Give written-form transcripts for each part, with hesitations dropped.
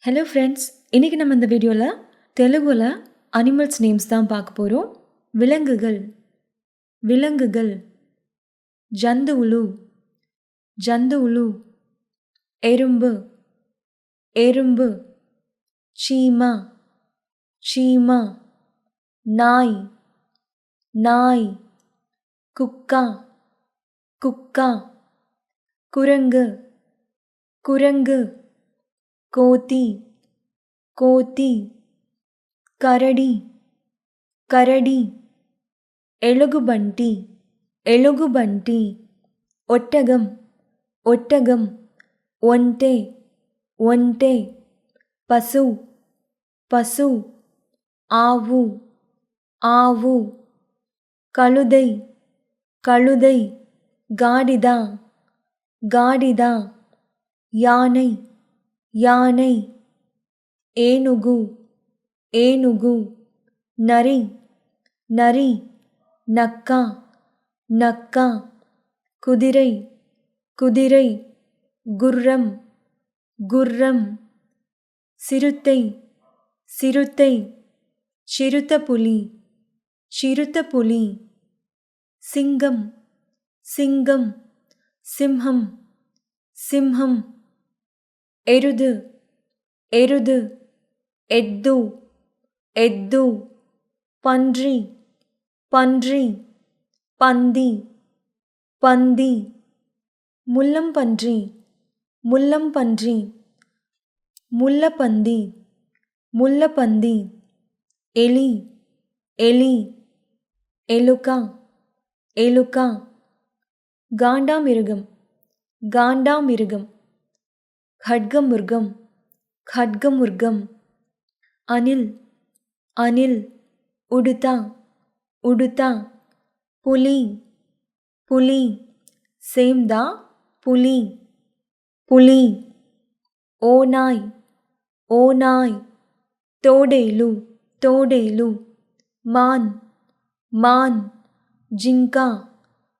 Hello friends, இன்றைக்கி நம்ம இந்த வீடியோவில் தெலுங்குல அனிமல்ஸ் நேம்ஸ் தான் பார்க்க போகிறோம். விலங்குகள் விலங்குகள் ஜந்துவுலு ஜந்துவுலு, எறும்பு எறும்பு, சீமா சீமா, நாய் நாய், குக்கா குக்கா, குரங்கு குரங்கு, கோத்தி கோத்தி, கரடி கரடி, எலுகுபண்டி எலுகுபண்டி, ஒட்டகம் ஒட்டகம், ஒன்டே ஒன்டே, பசு பசு, ஆவு ஆவு, கழுதை கழுதை, காடிதா காடிதா, யானை யானை, ஏனுகு ஏனுகு, நரி நரி, நக்கா நக்கா, குதிரை குதிரை, குர்ரம் குர்ரம், சிறுத்தை சிறுத்தை, சிறுத்தைப்புலி சிறுத்தைப்புலி, சிங்கம் சிங்கம், சிம்ஹம் சிம்ஹம், எருது எருது, எத்து எத்து, பன்றி பன்றி, பந்தி பந்தி, முள்ளம்பன்றி முள்ளம்பன்றி, முள்ளப்பந்தி முள்ளப்பந்தி, எலி எலி, எலுக்கா எலுக்கா, காண்டாமிருகம் காண்டாமிருகம், खड्गमृगम खड्गमृगम, अनिल अनिल, उड़ता उड़ता, पुली पुली, सेमदा पुली पुली, ओनाई ओनाई, तोडेलु तोडेलु, मान मान, जिंका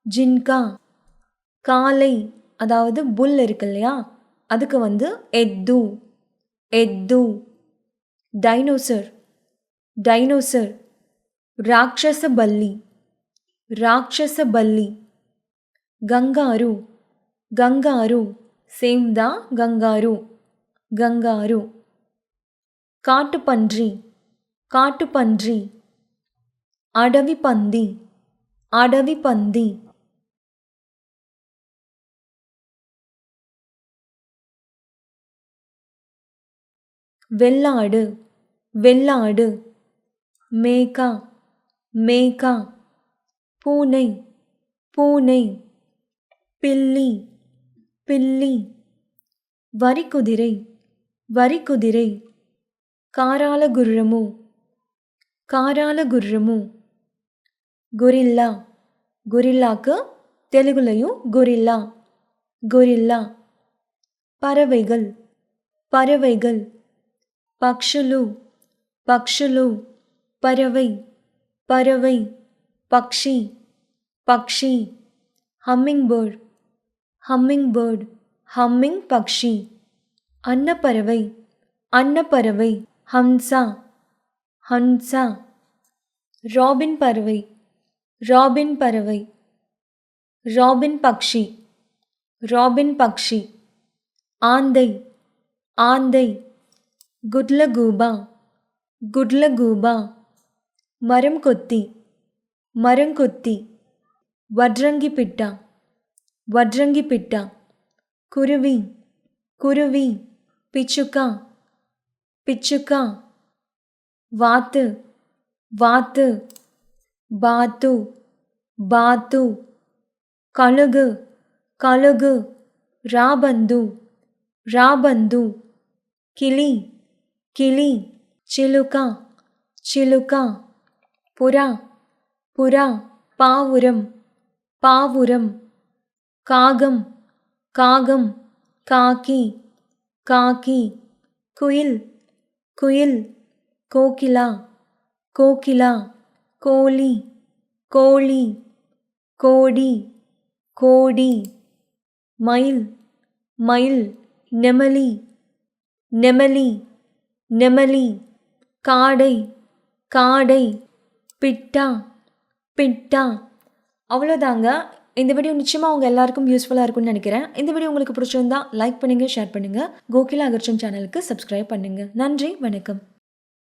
जिंका, காளை அதாவது புல் இருக்கு இல்லையா, அதுக்கு எத்து எத்து, டைனோசர் டைனோசர், ராட்சசபல்லி ராட்சசபல்லி, கங்காரு கங்காரு, சேம்தா கங்காரு கங்காரு, காட்டுப்பன்றி காட்டுப்பன்றி, அடவிப்பந்தி அடவிப்பந்தி, வெள்ளாடு வெள்ளாடு, மேகா மேகா, பூனை பூனை, பில்லி பில்லி, வரிக்குதிரை வரிக்குதிரை, காராலகுர்ரமு காராலகுர்ரமு, கொரில்லா கொரில்லாக்கு தெலுங்குலையும் கொரில்லா கொரில்லா, பறவைகள் பறவைகள், పక్షులు పక్షులు, పరవై పరవై, పక్షి పక్షి, హమ్మింగ్ బర్డ్ హమ్మింగ్ బర్డ్, హమ్మింగ్ పక్షి, అన్నపరవై అన్నపరవై, హంస హంస, రాబిన్ పరవై రాబిన్ పరవై, రాబిన్ పక్షి రాబిన్ పక్షి, ఆందై ఆందై, గుడ్లగూబ గుడ్లగూబ, మరంకొత్తి మరంకొత్తి, వడ్రంగిపిట్ట వడ్రంగిపిట్ట, కురువి కురువి, పిచ్చుక పిచ్చుక, వాత్ వాత్, బాతు బాతు, కలుగు కలుగు, రాబందు రాబందు, కిలి కిలి, చిలుక చిలుక, పుర పుర, పావురం పావురం, కాగం కాగం, కాకి కాకి, కుయిల్ కుయిల్, కోకిల కోకిల, కోలి కోళి, కోడి కోడి, మయిల్ మయిల్, నెమలి నెమలి, நெமலி, காடை, காடை, பிட்டா, பிட்டா. அவ்வளோதாங்க. இந்த வீடியோ நிச்சயமாக உங்கள் எல்லாருக்கும் யூஸ்ஃபுல்லாக இருக்கும்னு நினைக்கிறேன். இந்த வீடியோ உங்களுக்கு பிடிச்சிருந்தா லைக் பண்ணுங்கள், ஷேர் பண்ணுங்கள். கோகிலா அகர்ச்சம் சேனலுக்கு சப்ஸ்கிரைப் பண்ணுங்கள். நன்றி, வணக்கம்.